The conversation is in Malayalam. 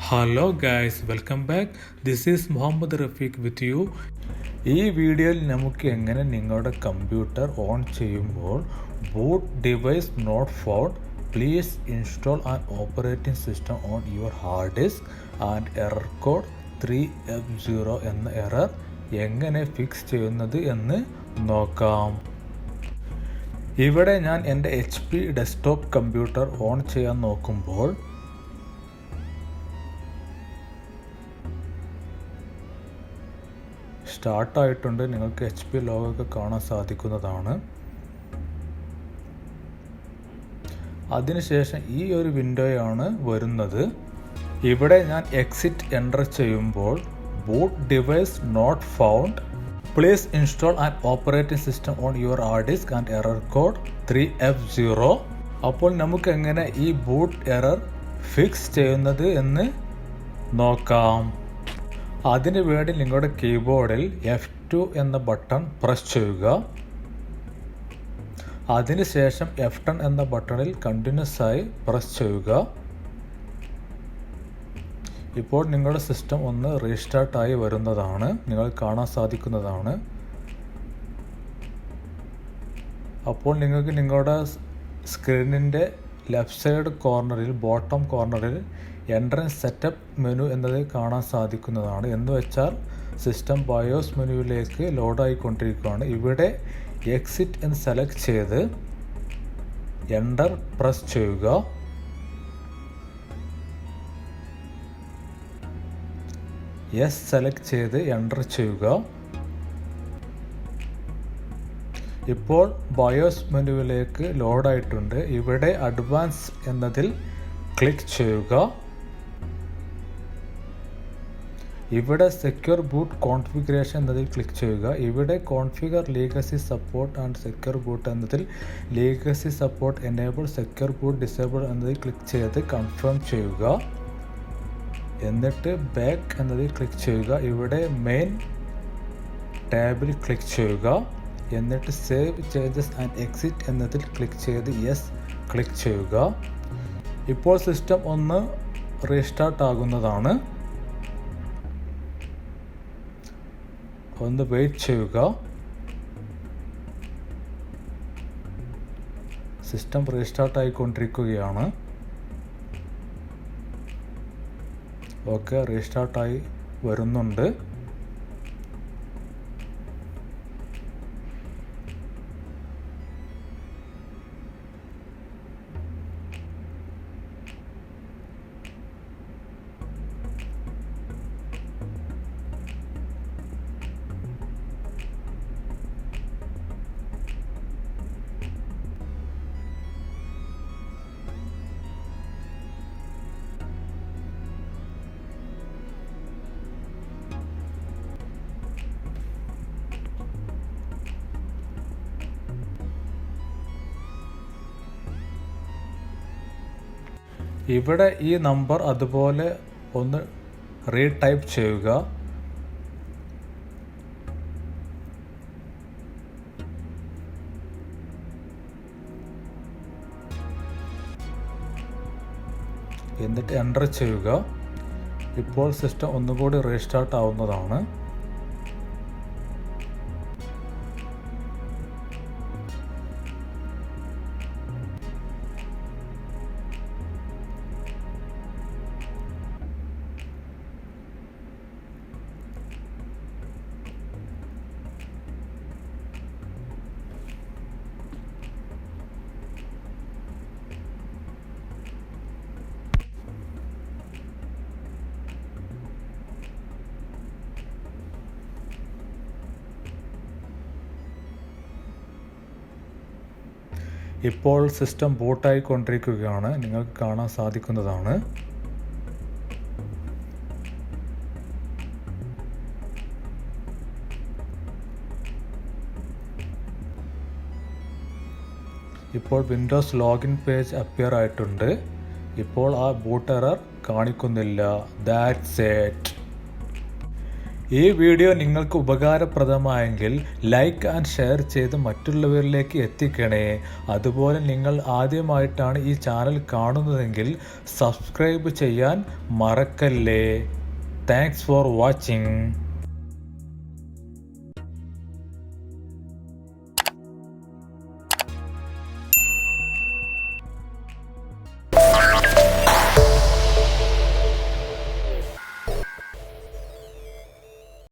Hello guys, welcome back. This is Muhammad Rafeeq with you. ഈ വീഡിയോയിൽ നമുക്ക് എങ്ങനെ നിങ്ങളുടെ കമ്പ്യൂട്ടർ ഓൺ ചെയ്യുമ്പോൾ boot device not found, please install an operating system on your hard disk and error code 3F0 എന്ന എറർ എങ്ങനെ ഫിക്സ് ചെയ്യുന്നത് എന്ന് നോക്കാം. ഇവിടെ ഞാൻ എൻ്റെ HP ഡെസ്ക്ടോപ്പ് കമ്പ്യൂട്ടർ ഓൺ ചെയ്യാൻ നോക്കുമ്പോൾ സ്റ്റാർട്ടായിട്ടുണ്ട്. നിങ്ങൾക്ക് HP ലോഗൊക്കെ കാണാൻ സാധിക്കുന്നതാണ്. അതിനുശേഷം ഈ ഒരു വിൻഡോയാണ് വരുന്നത്. ഇവിടെ ഞാൻ എക്സിറ്റ് എൻ്റർ ചെയ്യുമ്പോൾ boot device not found, please install an operating system on your hard disk and error code 3F0. അപ്പോൾ നമുക്ക് എങ്ങനെ ഈ ബൂട്ട് എറർ ഫിക്സ് ചെയ്യുന്നത് എന്ന് നോക്കാം. അതിനു വേണ്ടി നിങ്ങളുടെ കീബോർഡിൽ F2 എന്ന ബട്ടൺ പ്രസ് ചെയ്യുക. അതിനുശേഷം F10 എന്ന ബട്ടണിൽ കണ്ടിന്യൂസ് ആയി പ്രസ് ചെയ്യുക. ഇപ്പോൾ നിങ്ങളുടെ സിസ്റ്റം ഒന്ന് റീസ്റ്റാർട്ടായി വരുന്നതാണ്, നിങ്ങൾ കാണാൻ സാധിക്കുന്നതാണ്. അപ്പോൾ നിങ്ങൾക്ക് നിങ്ങളുടെ സ്ക്രീനിൻ്റെ ലെഫ്റ്റ് സൈഡ് കോർണറിൽ, ബോട്ടം കോർണറിൽ എൻട്രൻസ് സെറ്റപ്പ് മെനു എന്നത് കാണാൻ സാധിക്കുന്നതാണ്. എന്ന് വെച്ചാൽ സിസ്റ്റം ബയോസ് മെനുവിലേക്ക് ലോഡായിക്കൊണ്ടിരിക്കുകയാണ്. ഇവിടെ എക്സിറ്റ് എന്ന് സെലക്ട് ചെയ്ത് എൻ്റർ പ്രസ് ചെയ്യുക. യെസ് സെലക്ട് ചെയ്ത് എൻ്റർ ചെയ്യുക. ഇപ്പോൾ ബയോസ് മെനുവിലേക്ക് ലോഡായിട്ടുണ്ട്. ഇവിടെ അഡ്വാൻസ് എന്നതിൽ ക്ലിക്ക് ചെയ്യുക. ഇവിടെ സെക്യൂർ ബൂട്ട് കോൺഫിഗറേഷൻ എന്നതിൽ ക്ലിക്ക് ചെയ്യുക. ഇവിടെ configure legacy support and secure boot എന്നതിൽ legacy support enable, secure boot disable എന്നതിൽ ക്ലിക്ക് ചെയ്ത് കൺഫേം ചെയ്യുക. എന്നിട്ട് ബാക്ക് എന്നതിൽ ക്ലിക്ക് ചെയ്യുക. ഇവിടെ മെയിൻ ടാബിൽ ക്ലിക്ക് ചെയ്യുക. എന്നിട്ട് സേവ് ചേഞ്ചസ് ആൻഡ് എക്സിറ്റ് എന്നതിൽ ക്ലിക്ക് ചെയ്ത് യെസ് ക്ലിക്ക് ചെയ്യുക. ഇപ്പോൾ സിസ്റ്റം ഒന്ന് റീസ്റ്റാർട്ട് ആകുന്നതാണ്. ഒന്ന് വെയിറ്റ് ചെയ്യുക. സിസ്റ്റം റീസ്റ്റാർട്ട് ആയിക്കൊണ്ടിരിക്കുകയാണ്. ഓക്കെ, റീസ്റ്റാർട്ടായി വരുന്നുണ്ട്. ഇവിടെ ഈ നമ്പർ അതുപോലെ ഒന്ന് റീടൈപ്പ് ചെയ്യുക. എന്നിട്ട് എൻ്റർ ചെയ്യുക. ഇപ്പോൾ സിസ്റ്റം ഒന്നുകൂടി റീസ്റ്റാർട്ട് ആവുന്നതാണ്. ഇപ്പോൾ സിസ്റ്റം ബൂട്ടായിക്കൊണ്ടിരിക്കുകയാണ്, നിങ്ങൾക്ക് കാണാൻ സാധിക്കുന്നതാണ്. ഇപ്പോൾ വിൻഡോസ് ലോഗിൻ പേജ് അപ്പിയർ ആയിട്ടുണ്ട്. ഇപ്പോൾ ആ ബൂട്ട് എറർ കാണിക്കുന്നില്ല. That's it. ഈ വീഡിയോ നിങ്ങൾക്ക് ഉപകാരപ്രദമായെങ്കിൽ ലൈക്ക് ആൻഡ് ഷെയർ ചെയ്ത് മറ്റുള്ളവരിലേക്ക് എത്തിക്കണേ. അതുപോലെ നിങ്ങൾ ആദ്യമായിട്ടാണ് ഈ ചാനൽ കാണുന്നതെങ്കിൽ സബ്സ്ക്രൈബ് ചെയ്യാൻ മറക്കല്ലേ. Thanks for watching.